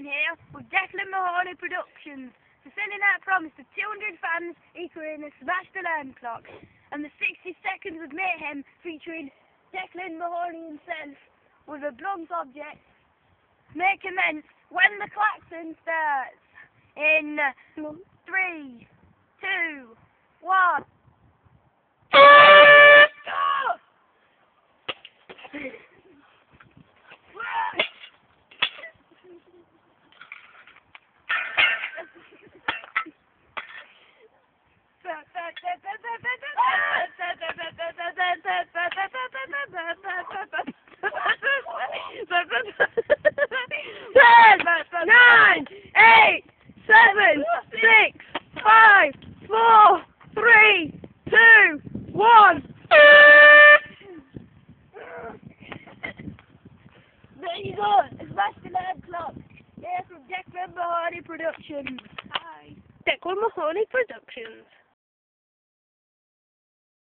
Declan here with Declan Mahoney Productions. The sending out promise to 200 fans equaling a smash alarm clock, and the 60 seconds of mayhem featuring Declan Mahoney himself with a blunt object may commence when the klaxon starts in 3, 2, 1. Nine, 8, 7, 6, 5, 4, 3, 2, 1. There you go. Smash the alarm clock. Here from Declan Mahoney Productions. Hi. Declan Mahoney Productions.